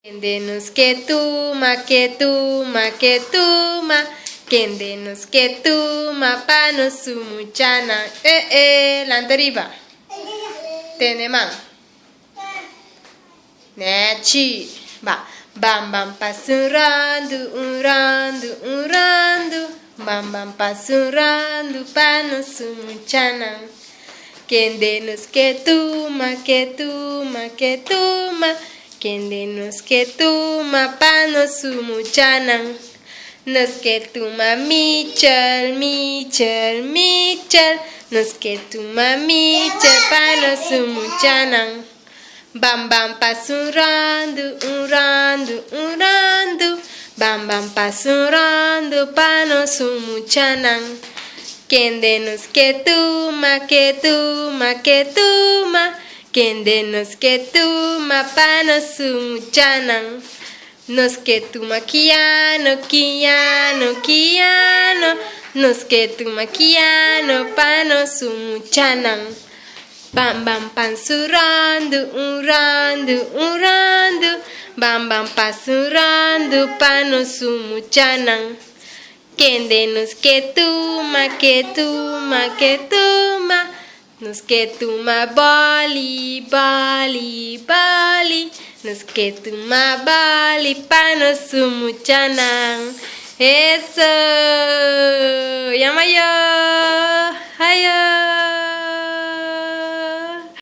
Kendenos ketuma, kendenos ketuma, pano sumuchana. Lanteriba. Tenemang. Neci. Ba. Bam bam pasurando, urando. Bam bam pasurando, pano sumuchana. Kendenos ketuma. Kendenos ketuma, pano sumuchanan. Nos ketuma michel. Nos ketuma michel, pano sumuchanan. Bam bam pasurando, urando. Bam bam pasurando, pano sumuchanan. Kendenos ketuma. Kendenos ketuma, pano sumuchanan. Nos ketuma kiano. Nos ketuma kiano, pano sumuchanan. Bam bam pansurando, urando. Bam bam pasurando, pano sumuchanan. Kendenos ketuma. Nos ketuma bali. Nos ketuma bali, pano sumuchanan. Eso. Yamayo. Hayo.